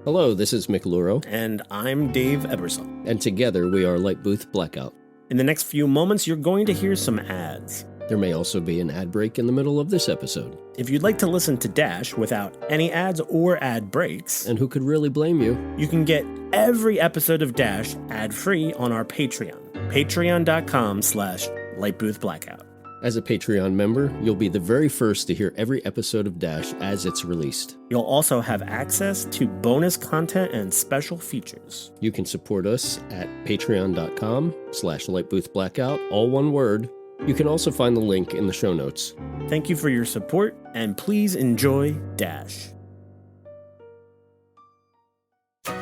Hello, this is Mick Luro. And I'm Dave Ebersole. And together we are Light Booth Blackout. In the next few moments, you're going to hear some ads. There may also be an ad break in the middle of this episode. If you'd like to listen to Dash without any ads or ad breaks, and who could really blame you, you can get every episode of Dash ad-free on our Patreon. Patreon.com/LightBoothBlackout. As a Patreon member, you'll be the very first to hear every episode of Dash as it's released. You'll also have access to bonus content and special features. You can support us at patreon.com/LightBoothBlackout, all one word. You can also find the link in the show notes. Thank you for your support, and please enjoy Dash.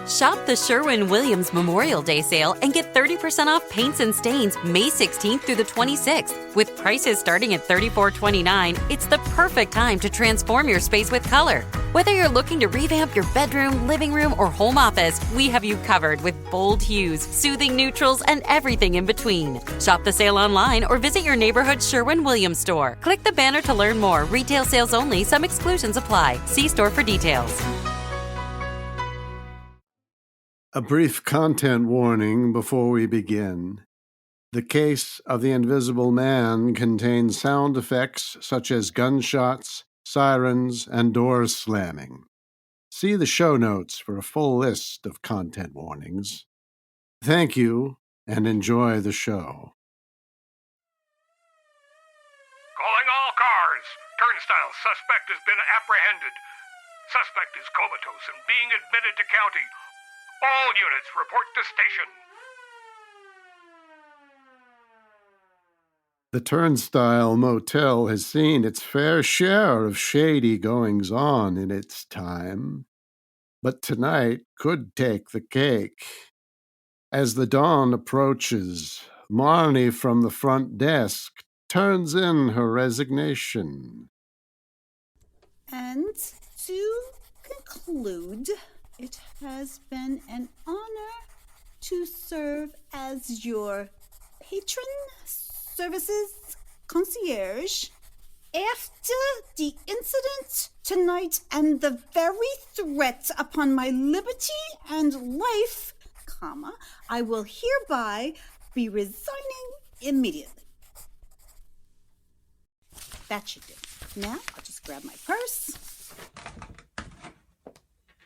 Shop the Sherwin-Williams Memorial Day sale and get 30% off paints and stains May 16th through the 26th. With prices starting at $34.29, it's the perfect time to transform your space with color. Whether you're looking to revamp your bedroom, living room, or home office, we have you covered with bold hues, soothing neutrals, and everything in between. Shop the sale online or visit your neighborhood Sherwin-Williams store. Click the banner to learn more. Retail sales only. Some exclusions apply. See store for details. A brief content warning before we begin. The case of the Invisible Man contains sound effects such as gunshots, sirens, and doors slamming. See the show notes for a full list of content warnings. Thank you, and enjoy the show. Calling all cars. Turnstile. Suspect has been apprehended. Suspect is comatose and being admitted to county. All units report to station. The Turnstile Motel has seen its fair share of shady goings-on in its time, but tonight could take the cake. As the dawn approaches, Marnie from the front desk turns in her resignation. And to conclude, it has been an honor to serve as your patron services concierge. After the incident tonight and the very threat upon my liberty and life, I will hereby be resigning immediately. That should do. Now, I'll just grab my purse.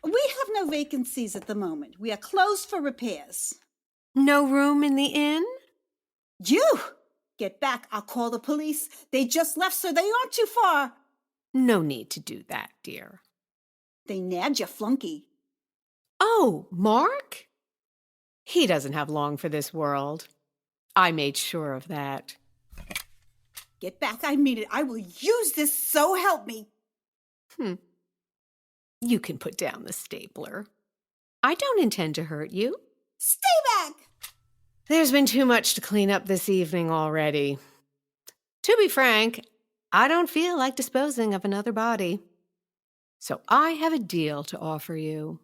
We have no vacancies at the moment. We are closed for repairs. No room in the inn? You! Get back. I'll call the police. They just left, so they aren't too far. No need to do that, dear. They nabbed your flunky. Oh, Mark? He doesn't have long for this world. I made sure of that. Get back. I mean it. I will use this, so help me. You can put down the stapler. I don't intend to hurt you. Stay back! There's been too much to clean up this evening already. To be frank, I don't feel like disposing of another body. So I have a deal to offer you.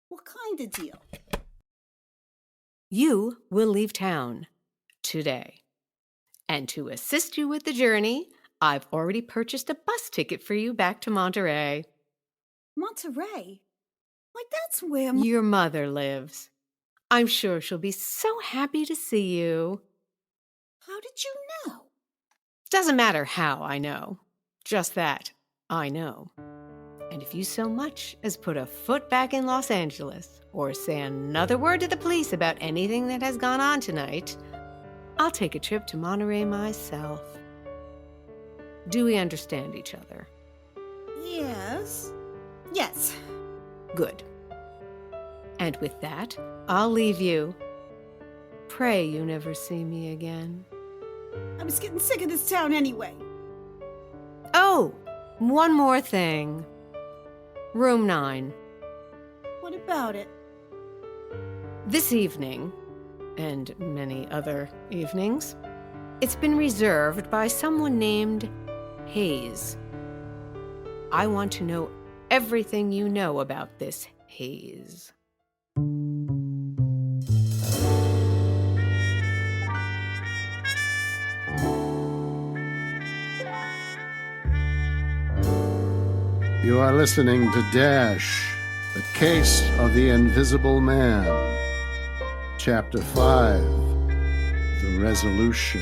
What kind of deal? You will leave town today. And to assist you with the journey, I've already purchased a bus ticket for you back to Monterey. Monterey? Like, that's where your mother lives. I'm sure she'll be so happy to see you. How did you know? Doesn't matter how I know. Just that I know. And if you so much as put a foot back in Los Angeles or say another word to the police about anything that has gone on tonight, I'll take a trip to Monterey myself. Do we understand each other? Yes. Yes. Good. And with that, I'll leave you. Pray you never see me again. I was getting sick of this town anyway. Oh, one more thing. Room 9. What about it? This evening, and many other evenings, it's been reserved by someone named Hayes. I want to know everything you know about this Hayes. You are listening to Dash, The Case of the Invisible Man. Chapter 5. The Resolution.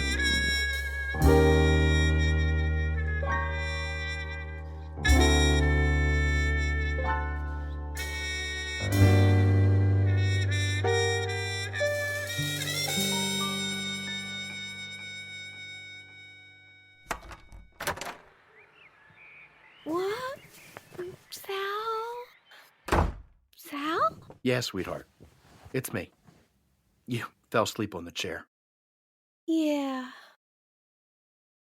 What? Sal? Sal? Yeah, sweetheart. It's me. You fell asleep on the chair. Yeah.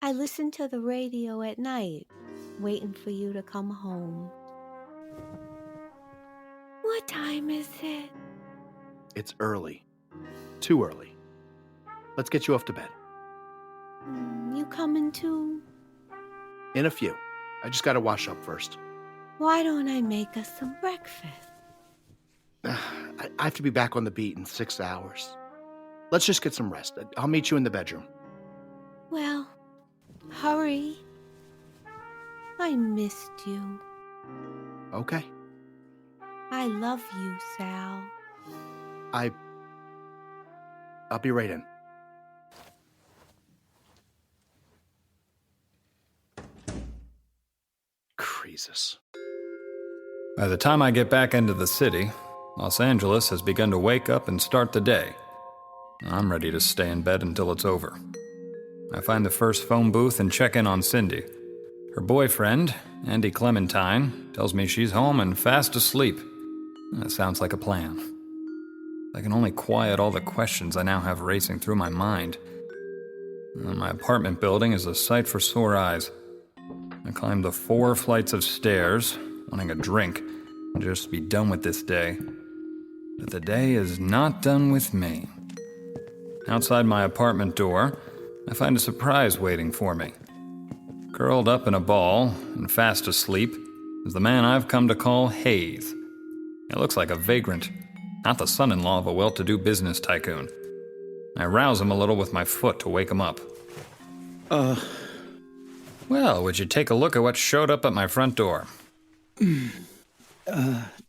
I listened to the radio at night, waiting for you to come home. What time is it? It's early. Too early. Let's get you off to bed. You coming too? In a few. I just gotta wash up first. Why don't I make us some breakfast? I have to be back on the beat in 6 hours. Let's just get some rest. I'll meet you in the bedroom. Well, hurry. I missed you. Okay. I love you, Sal. I'll be right in. Jesus. By the time I get back into the city, Los Angeles has begun to wake up and start the day. I'm ready to stay in bed until it's over. I find the first phone booth and check in on Cindy. Her boyfriend, Andy Clementine, tells me she's home and fast asleep. That sounds like a plan. I can only quiet all the questions I now have racing through my mind. My apartment building is a sight for sore eyes. I climbed the 4 flights of stairs, wanting a drink, and just be done with this day. But the day is not done with me. Outside my apartment door, I find a surprise waiting for me. Curled up in a ball and fast asleep is the man I've come to call Hayes. He looks like a vagrant, not the son-in-law of a well-to-do business tycoon. I rouse him a little with my foot to wake him up. Well, would you take a look at what showed up at my front door?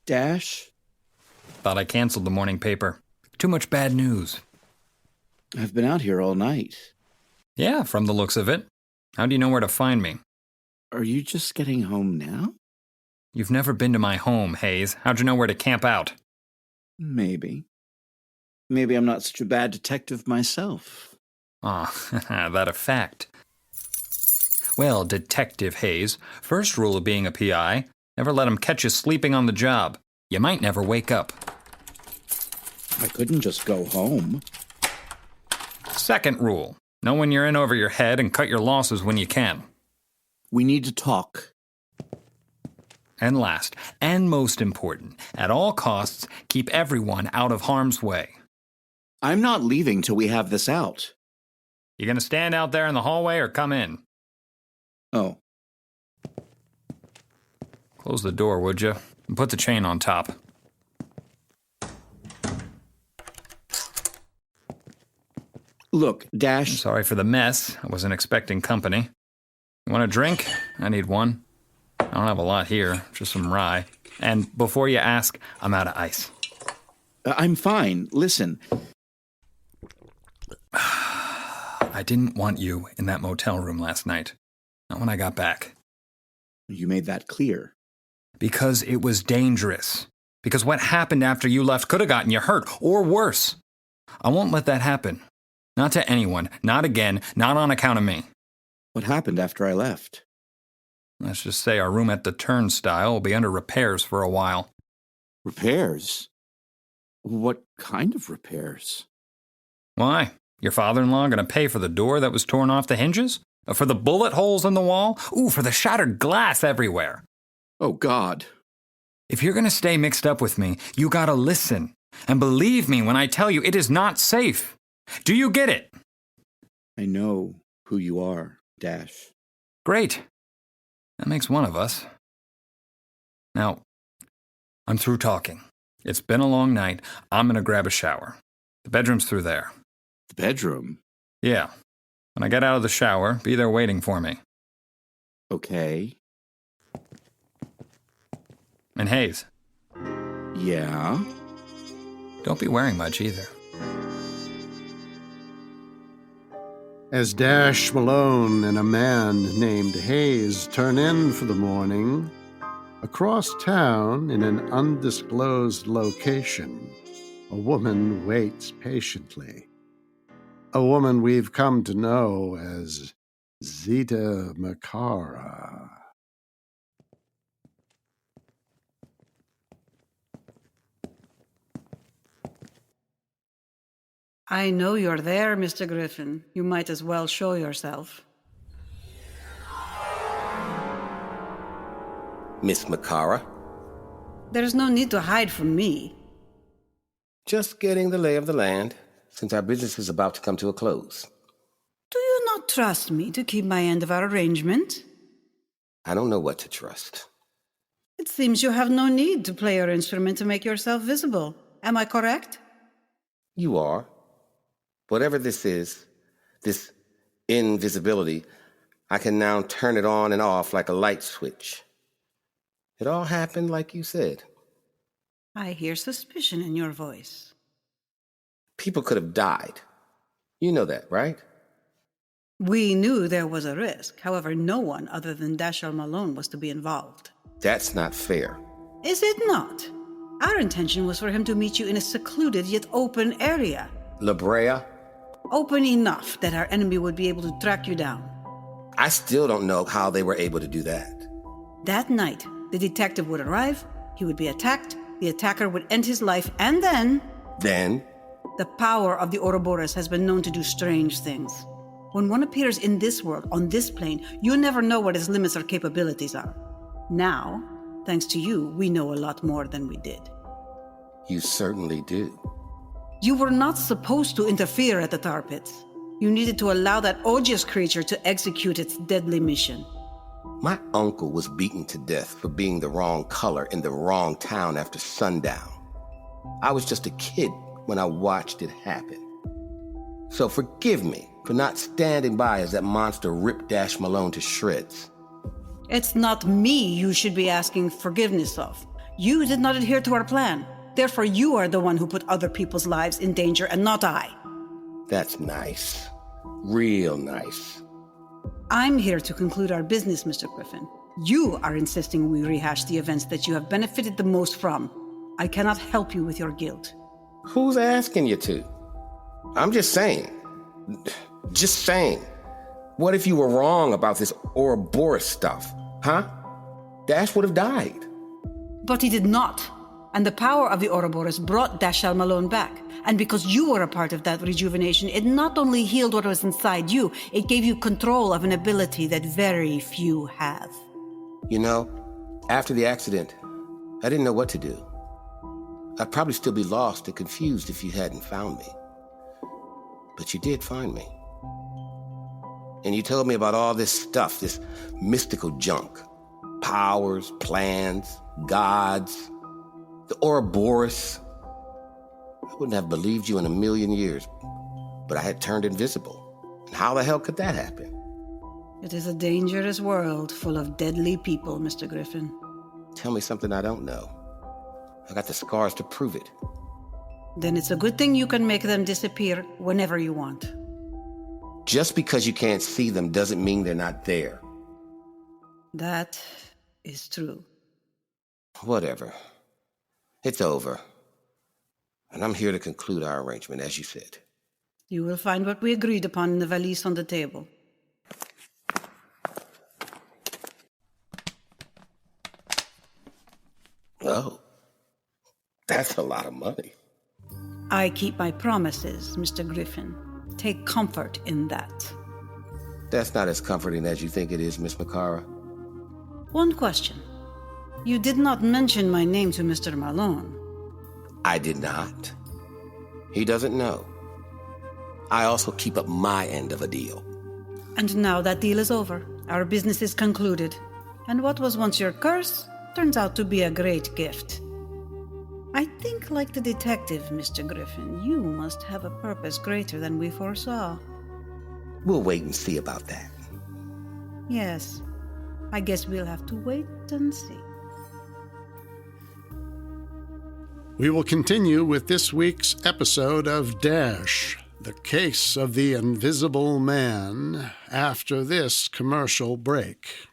Dash? Thought I canceled the morning paper. Too much bad news. I've been out here all night. Yeah, from the looks of it. How do you know where to find me? Are you just getting home now? You've never been to my home, Hayes. How'd you know where to camp out? Maybe. Maybe I'm not such a bad detective myself. Ah, that a fact. Well, Detective Hayes, first rule of being a PI, never let 'em catch you sleeping on the job. You might never wake up. I couldn't just go home. Second rule, know when you're in over your head and cut your losses when you can. We need to talk. And last, and most important, at all costs, keep everyone out of harm's way. I'm not leaving till we have this out. You gonna stand out there in the hallway or come in? Oh. Close the door, would you? And put the chain on top. Look, I'm Dash... sorry for the mess. I wasn't expecting company. You want a drink? I need one. I don't have a lot here, just some rye. And before you ask, I'm out of ice. I'm fine. Listen. I didn't want you in that motel room last night. Not when I got back. You made that clear. Because it was dangerous. Because what happened after you left could have gotten you hurt, or worse. I won't let that happen. Not to anyone. Not again. Not on account of me. What happened after I left? Let's just say our room at the turnstile will be under repairs for a while. Repairs? What kind of repairs? Why? Your father-in-law gonna pay for the door that was torn off the hinges? For the bullet holes in the wall? Ooh, for the shattered glass everywhere. Oh, God. If you're gonna stay mixed up with me, you gotta listen. And believe me when I tell you it is not safe. Do you get it? I know who you are, Dash. Great. That makes one of us. Now, I'm through talking. It's been a long night. I'm gonna grab a shower. The bedroom's through there. The bedroom? Yeah. When I get out of the shower, be there waiting for me. Okay. And Hayes, Yeah? Don't be wearing much either. As Dash Malone and a man named Hayes turn in for the morning, across town in an undisclosed location, a woman waits patiently. A woman we've come to know as Zita Makara. I know you're there, Mr. Griffin. You might as well show yourself. Miss Makara? There's no need to hide from me. Just getting the lay of the land, since our business is about to come to a close. Do you not trust me to keep my end of our arrangement? I don't know what to trust. It seems you have no need to play your instrument to make yourself visible. Am I correct? You are. Whatever this is, this invisibility, I can now turn it on and off like a light switch. It all happened like you said. I hear suspicion in your voice. People could have died. You know that, right? We knew there was a risk. However, no one other than Dashiell Malone was to be involved. That's not fair. Is it not? Our intention was for him to meet you in a secluded yet open area. La Brea? Open enough that our enemy would be able to track you down. I still don't know how they were able to do that. That night, the detective would arrive, he would be attacked, the attacker would end his life, and then... Then? The power of the Ouroboros has been known to do strange things. When one appears in this world, on this plane, you never know what his limits or capabilities are. Now, thanks to you, we know a lot more than we did. You certainly do. You were not supposed to interfere at the tar pits. You needed to allow that odious creature to execute its deadly mission. My uncle was beaten to death for being the wrong color in the wrong town after sundown. I was just a kid when I watched it happen. So forgive me for not standing by as that monster ripped Dash Malone to shreds. It's not me you should be asking forgiveness of. You did not adhere to our plan. Therefore, you are the one who put other people's lives in danger and not I. That's nice. Real nice. I'm here to conclude our business, Mr. Griffin. You are insisting we rehash the events that you have benefited the most from. I cannot help you with your guilt. Who's asking you to? I'm just saying. Just saying. What if you were wrong about this Ouroboros stuff? Huh? Dash would have died. But he did not. And the power of the Ouroboros brought Dashiell Malone back. And because you were a part of that rejuvenation, it not only healed what was inside you, it gave you control of an ability that very few have. You know, after the accident, I didn't know what to do. I'd probably still be lost and confused if you hadn't found me. But you did find me. And you told me about all this stuff, this mystical junk. Powers, plans, gods, the Ouroboros. I wouldn't have believed you in a million years, but I had turned invisible. And how the hell could that happen? It is a dangerous world full of deadly people, Mr. Griffin. Tell me something I don't know. I got the scars to prove it. Then it's a good thing you can make them disappear whenever you want. Just because you can't see them doesn't mean they're not there. That is true. Whatever. It's over. And I'm here to conclude our arrangement, as you said. You will find what we agreed upon in the valise on the table. Oh. That's a lot of money. I keep my promises, Mr. Griffin. Take comfort in that. That's not as comforting as you think it is, Miss Makara. One question. You did not mention my name to Mr. Malone. I did not. He doesn't know. I also keep up my end of a deal. And now that deal is over. Our business is concluded. And what was once your curse turns out to be a great gift. I think, like the detective, Mr. Griffin, you must have a purpose greater than we foresaw. We'll wait and see about that. Yes. I guess we'll have to wait and see. We will continue with this week's episode of Dash, the case of the Invisible Man, after this commercial break.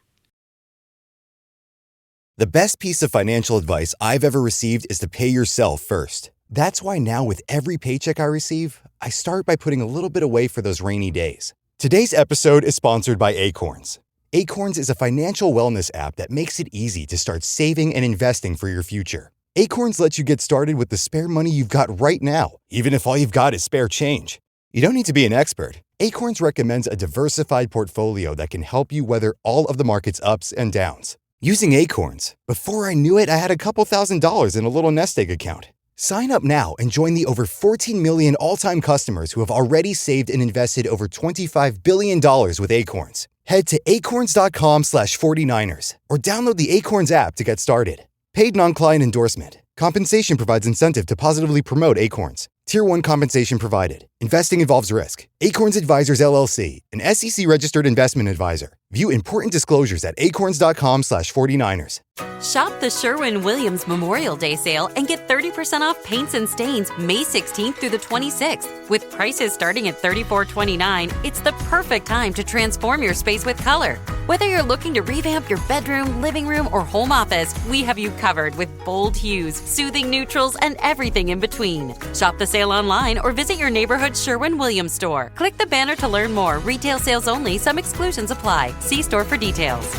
The best piece of financial advice I've ever received is to pay yourself first. That's why now with every paycheck I receive, I start by putting a little bit away for those rainy days. Today's episode is sponsored by Acorns. Acorns is a financial wellness app that makes it easy to start saving and investing for your future. Acorns lets you get started with the spare money you've got right now, even if all you've got is spare change. You don't need to be an expert. Acorns recommends a diversified portfolio that can help you weather all of the market's ups and downs. Using Acorns, before I knew it, I had a couple $1,000s in a little nest egg account. Sign up now and join the over 14 million all-time customers who have already saved and invested over $25 billion with Acorns. Head to acorns.com/49ers or download the Acorns app to get started. Paid non-client endorsement. Compensation provides incentive to positively promote Acorns. Tier 1 compensation provided. Investing involves risk. Acorns Advisors, LLC, an SEC-registered investment advisor. View important disclosures at acorns.com/49ers. Shop the Sherwin-Williams Memorial Day sale and get 30% off paints and stains May 16th through the 26th. With prices starting at $34.29, it's the perfect time to transform your space with color. Whether you're looking to revamp your bedroom, living room, or home office, we have you covered with bold hues, soothing neutrals, and everything in between. Shop the sale online or visit your neighborhood Sherwin-Williams store. Click the banner to learn more. Retail sales only. Some exclusions apply. See store for details.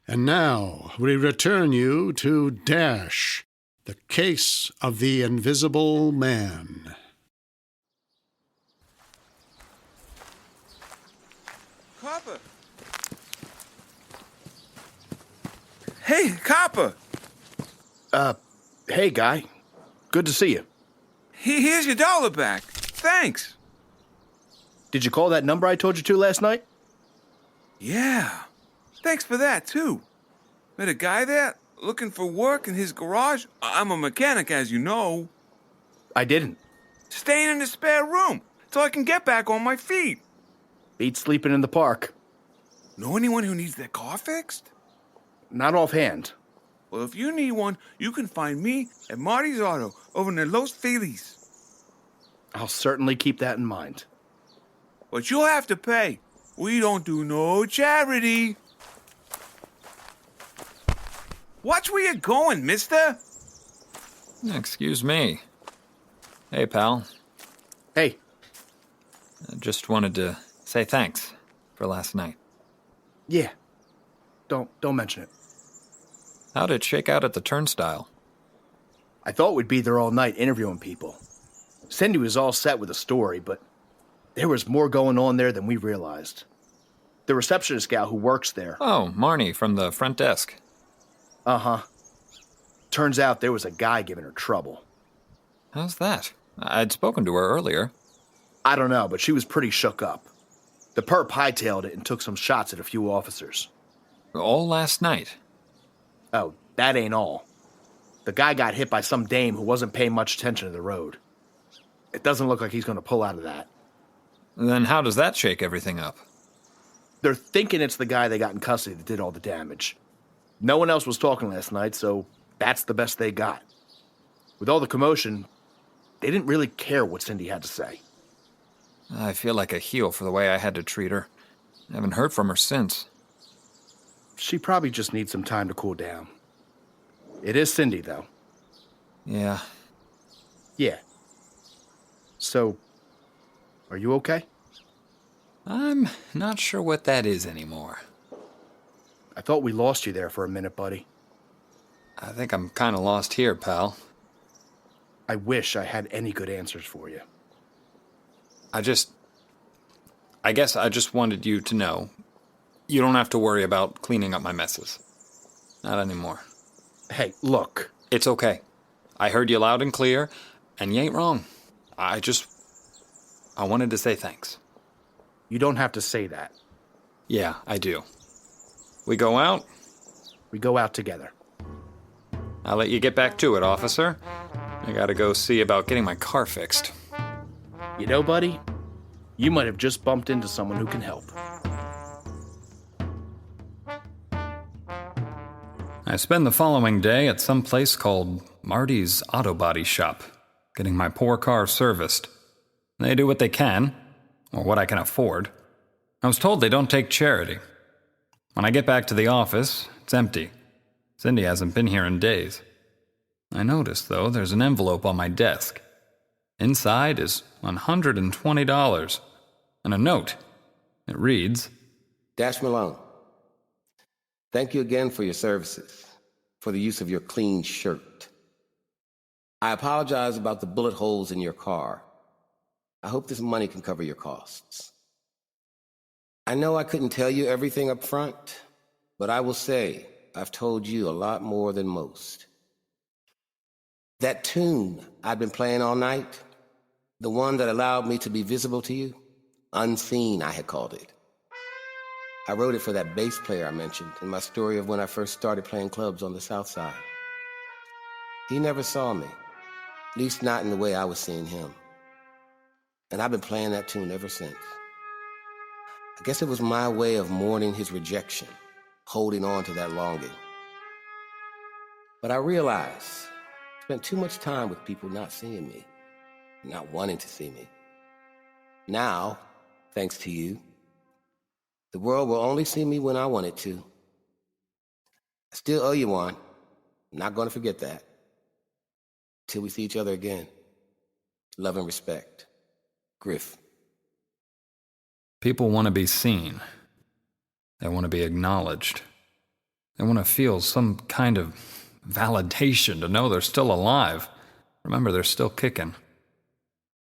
And now we return you to Dash, the case of the Invisible Man. Copper! Hey, Copper! Hey, guy. Good to see you. Here's your dollar back. Thanks. Did you call that number I told you to last night? Yeah. Thanks for that, too. Met a guy there looking for work in his garage. I'm a mechanic, as you know. I didn't. Staying in the spare room till I can get back on my feet. Beats sleeping in the park. Know anyone who needs their car fixed? Not offhand. Well, if you need one, you can find me at Marty's Auto over near Los Feliz. I'll certainly keep that in mind. But you'll have to pay. We don't do no charity. Watch where you're going, mister. Excuse me. Hey, pal. Hey. I just wanted to say thanks for last night. Yeah. Don't mention it. How'd it shake out at the turnstile? I thought we'd be there all night interviewing people. Cindy was all set with a story, but there was more going on there than we realized. The receptionist gal who works there. Oh, Marnie from the front desk. Uh-huh. Turns out there was a guy giving her trouble. How's that? I'd spoken to her earlier. I don't know, but she was pretty shook up. The perp hightailed it and took some shots at a few officers. All last night? Oh, that ain't all. The guy got hit by some dame who wasn't paying much attention to the road. It doesn't look like he's going to pull out of that. Then how does that shake everything up? They're thinking it's the guy they got in custody that did all the damage. No one else was talking last night, so that's the best they got. With all the commotion, they didn't really care what Cindy had to say. I feel like a heel for the way I had to treat her. I haven't heard from her since. She probably just needs some time to cool down. It is Cindy, though. Yeah. Yeah. So, are you okay? I'm not sure what that is anymore. I thought we lost you there for a minute, buddy. I think I'm kind of lost here, pal. I wish I had any good answers for you. I guess I just wanted you to know. You don't have to worry about cleaning up my messes. Not anymore. Hey, look. It's okay. I heard you loud and clear, and you ain't wrong. I wanted to say thanks. You don't have to say that. Yeah, I do. We go out? We go out together. I'll let you get back to it, officer. I gotta go see about getting my car fixed. You know, buddy, you might have just bumped into someone who can help. I spend the following day at some place called Marty's Auto Body Shop, getting my poor car serviced. They do what they can, or what I can afford. I was told they don't take charity. When I get back to the office, it's empty. Cindy hasn't been here in days. I notice, though, there's an envelope on my desk. Inside is $120 and a note. It reads, Dash Malone, thank you again for your services, for the use of your clean shirt. I apologize about the bullet holes in your car. I hope this money can cover your costs. I know I couldn't tell you everything up front, but I will say I've told you a lot more than most. That tune I'd been playing all night, the one that allowed me to be visible to you, Unseen, I had called it. I wrote it for that bass player I mentioned in my story of when I first started playing clubs on the South Side. He never saw me, at least not in the way I was seeing him. And I've been playing that tune ever since. I guess it was my way of mourning his rejection, holding on to that longing. But I realized I spent too much time with people not seeing me, not wanting to see me. Now, thanks to you, the world will only see me when I want it to. I still owe you one. I'm not going to forget that. Till we see each other again. Love and respect. Griff. People want to be seen. They want to be acknowledged. They want to feel some kind of validation to know they're still alive. Remember, they're still kicking.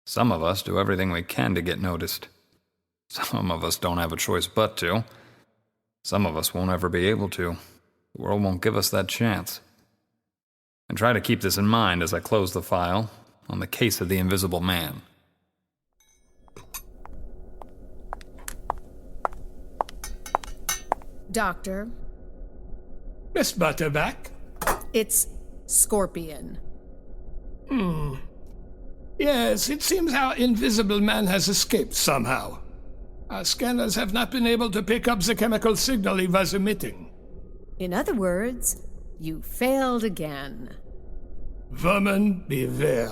Some of us do everything we can to get noticed. Some of us don't have a choice but to. Some of us won't ever be able to. The world won't give us that chance. I try to keep this in mind as I close the file on the case of the Invisible Man. Doctor? Miss Butterback? It's Scorpion. Yes, it seems our Invisible Man has escaped somehow. Our scanners have not been able to pick up the chemical signal he was emitting. In other words, you failed again. Vermin, beware.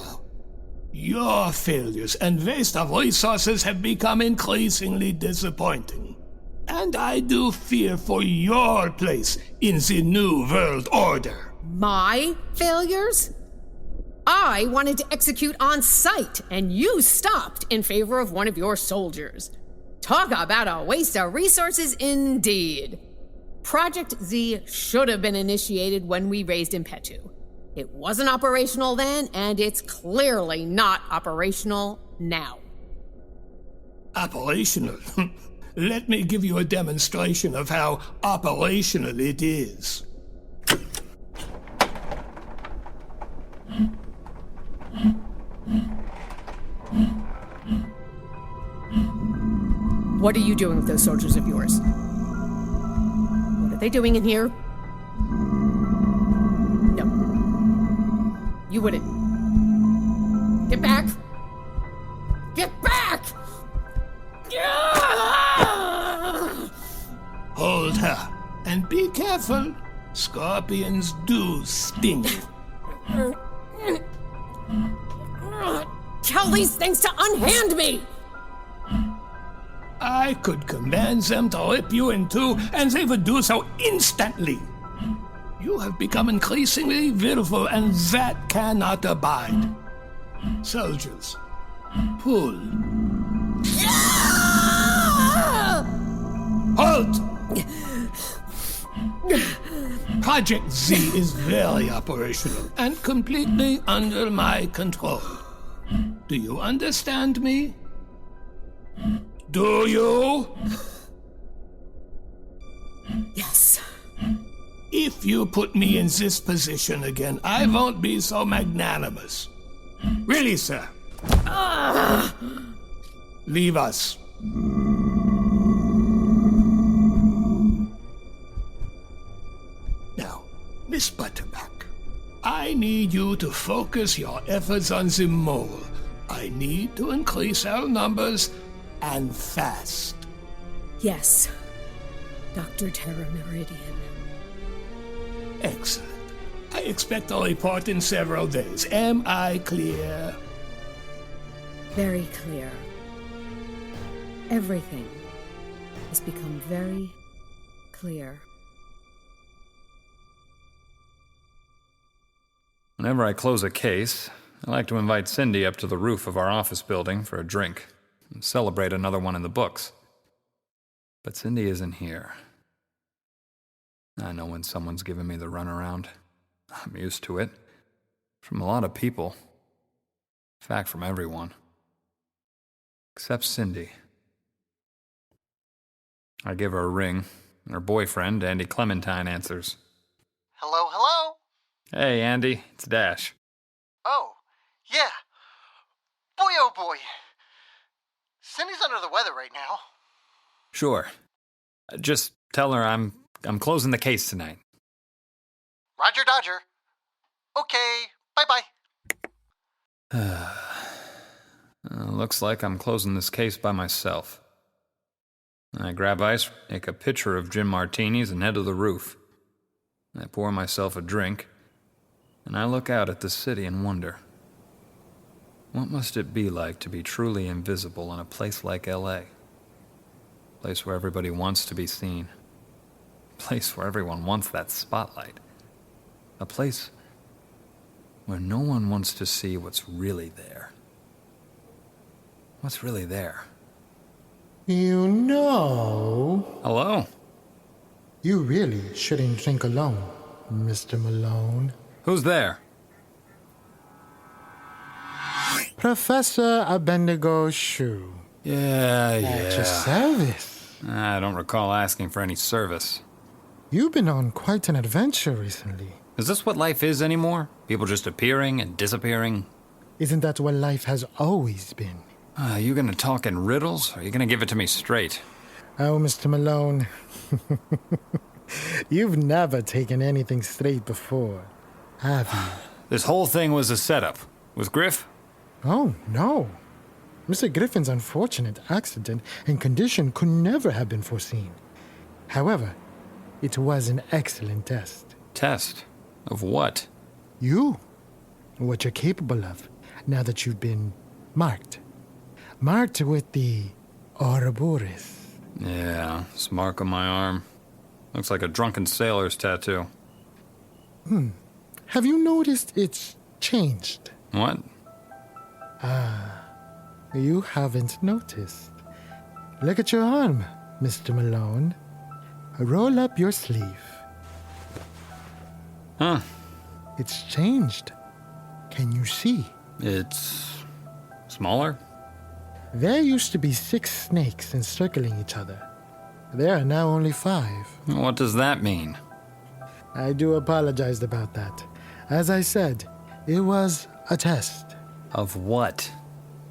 Your failures and waste of resources have become increasingly disappointing. And I do fear for your place in the New World Order. My failures? I wanted to execute on sight, and you stopped in favor of one of your soldiers. Talk about a waste of resources indeed. Project Z should have been initiated when we raised Impetu. It wasn't operational then, and it's clearly not operational now. Operational? Let me give you a demonstration of how operational it is. What are you doing with those soldiers of yours? What are they doing in here? No. You wouldn't. Get back! Get back! Hold her, and be careful. Scorpions do sting. Tell these things to unhand me! I could command them to rip you in two, and they would do so instantly. You have become increasingly willful, and that cannot abide. Soldiers, pull. Halt! Project Z is very operational and completely under my control. Do you understand me? Do you? Yes. If you put me in this position again, I won't be so magnanimous. Really, sir. Leave us. Now, Miss Butterback, I need you to focus your efforts on the mole. I need to increase our numbers, and fast. Yes, Dr. Terra Meridian. Excellent. I expect a report in several days. Am I clear? Very clear. Everything has become very clear. Whenever I close a case, I like to invite Cindy up to the roof of our office building for a drink and celebrate another one in the books. But Cindy isn't here. I know when someone's giving me the runaround. I'm used to it. From a lot of people. In fact, from everyone. Except Cindy. I give her a ring, and her boyfriend, Andy Clementine, answers. Hello, hello? Hey, Andy, it's Dash. Oh, yeah. Boy, oh boy. Cindy's under the weather right now. Sure. Just tell her I'm closing the case tonight. Roger Dodger. Okay, bye-bye. Looks like I'm closing this case by myself. I grab ice, make a pitcher of gin martinis, and head to the roof. I pour myself a drink, and I look out at the city and wonder, what must it be like to be truly invisible in a place like L.A.? A place where everybody wants to be seen. A place where everyone wants that spotlight. A place where no one wants to see what's really there. What's really there? You know... Hello? You really shouldn't drink alone, Mr. Malone. Who's there? Professor Abednego Shue. Yeah. At your service. I don't recall asking for any service. You've been on quite an adventure recently. Is this what life is anymore? People just appearing and disappearing? Isn't that what life has always been? Are you gonna talk in riddles, or are you gonna give it to me straight? Oh, Mr. Malone. You've never taken anything straight before, have you? This whole thing was a setup. With Griff? Oh, no. Mr. Griffin's unfortunate accident and condition could never have been foreseen. However, it was an excellent test. Test? Of what? You. What you're capable of, now that you've been marked. Marked with the Ouroboros. Yeah, this mark on my arm. Looks like a drunken sailor's tattoo. Have you noticed it's changed? What? You haven't noticed. Look at your arm, Mr. Malone. Roll up your sleeve. Huh. It's changed. Can you see? It's smaller? There used to be 6 snakes encircling each other. There are now only 5. What does that mean? I do apologize about that. As I said, it was a test. Of what?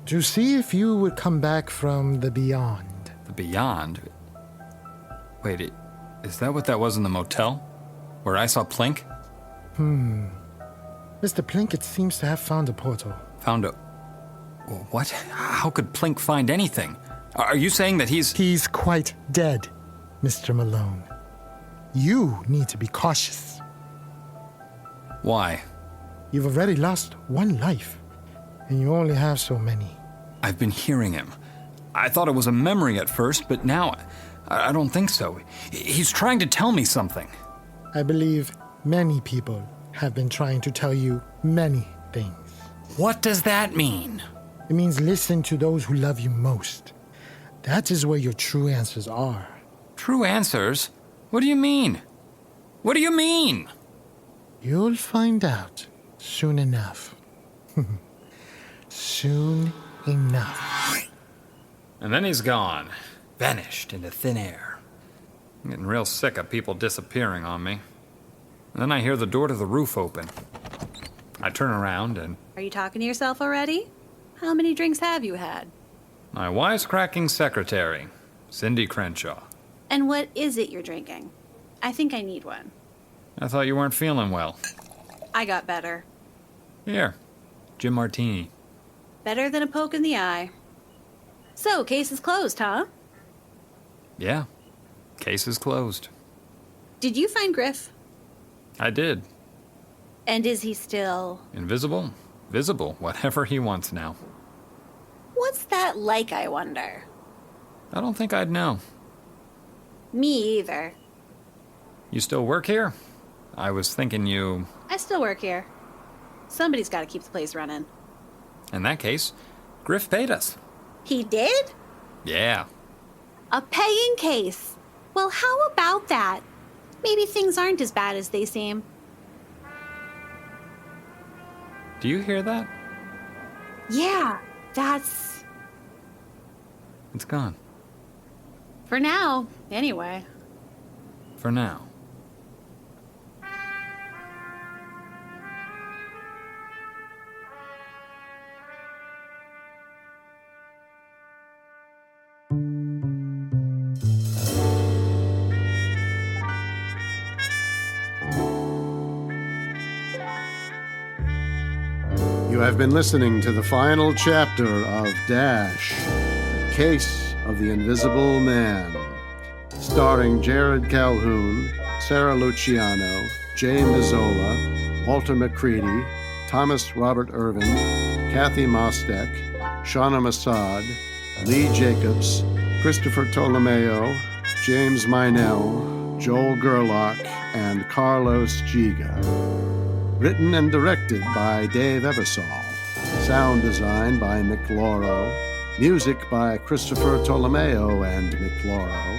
To see if you would come back from the beyond. The beyond? Wait, is that what that was in the motel? Where I saw Plink? Mr. Plinkett seems to have found a portal. Found a... What? How could Plink find anything? Are you saying that he's... He's quite dead, Mr. Malone. You need to be cautious. Why? You've already lost 1 life, and you only have so many. I've been hearing him. I thought it was a memory at first, but now I don't think so. He's trying to tell me something. I believe many people have been trying to tell you many things. What does that mean? It means listen to those who love you most. That is where your true answers are. True answers? What do you mean? What do you mean? You'll find out soon enough. Soon enough. And then he's gone. Vanished into thin air. I'm getting real sick of people disappearing on me. And then I hear the door to the roof open. I turn around and... Are you talking to yourself already? How many drinks have you had? My wisecracking secretary, Cindy Crenshaw. And what is it you're drinking? I think I need one. I thought you weren't feeling well. I got better. Here, gin martini. Better than a poke in the eye. So, case is closed, huh? Yeah, case is closed. Did you find Griff? I did. And is he still... Invisible? Visible, whatever he wants now. What's that like, I wonder? I don't think I'd know. Me either. You still work here? I was thinking you... I still work here. Somebody's got to keep the place running. In that case, Griff paid us. He did? Yeah. A paying case. Well, how about that? Maybe things aren't as bad as they seem. Do you hear that? Yeah, that's... It's gone. For now, anyway. For now. You have been listening to the final chapter of Dash, The Case of the Invisible Man, starring Jared Calhoun, Sara Luciano, Jay Mazzola, Walter McCready, Thomas Robert Irvin, Cathy Mostek, Shanna Massad, Leigh Jacobs, Christopher Ptolomeo, James Meinel, Joel Gerlach, and Carlos Jiga. Written and directed by Dave Ebersole. Sound design by Mick Loro. Music by Christopher Ptolomeo and Mick Loro.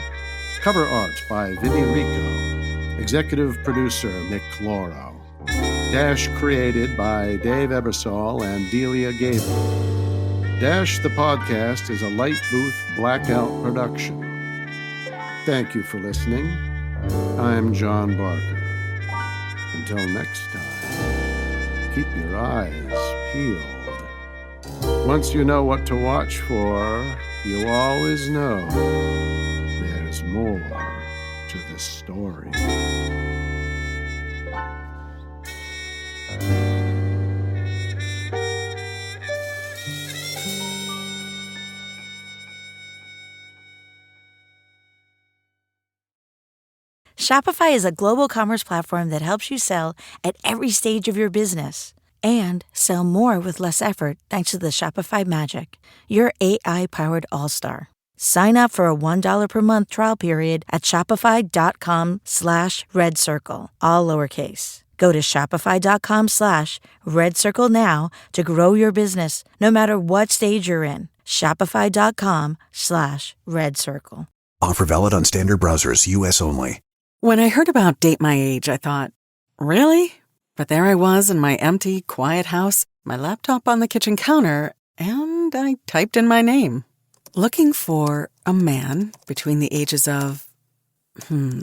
Cover art by Vinnie Rico. Executive producer Mick Loro. Dash created by Dave Ebersole and Delia Gable. Dash the Podcast is a Light Booth Blackout production. Thank you for listening. I'm John Barker. Until next time, keep your eyes peeled. Once you know what to watch for, you always know there's more to the story. Shopify is a global commerce platform that helps you sell at every stage of your business and sell more with less effort thanks to the Shopify Magic, your AI-powered all-star. Sign up for a $1 per month trial period at shopify.com/redcircle, all lowercase. Go to shopify.com/redcircle now to grow your business no matter what stage you're in. Shopify.com/redcircle. Offer valid on standard browsers, U.S. only. When I heard about Date My Age, I thought, really? But there I was in my empty, quiet house, my laptop on the kitchen counter, and I typed in my name. Looking for a man between the ages of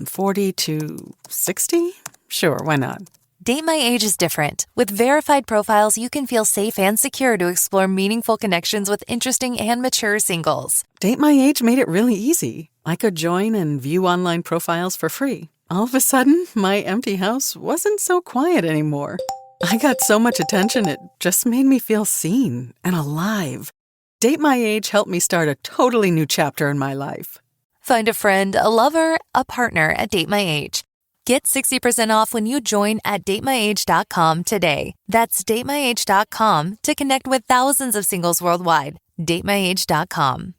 40 to 60? Sure, why not? Date My Age is different. With verified profiles, you can feel safe and secure to explore meaningful connections with interesting and mature singles. Date My Age made it really easy. I could join and view online profiles for free. All of a sudden, my empty house wasn't so quiet anymore. I got so much attention, it just made me feel seen and alive. Date My Age helped me start a totally new chapter in my life. Find a friend, a lover, a partner at Date My Age. Get 60% off when you join at datemyage.com today. That's datemyage.com to connect with thousands of singles worldwide. datemyage.com.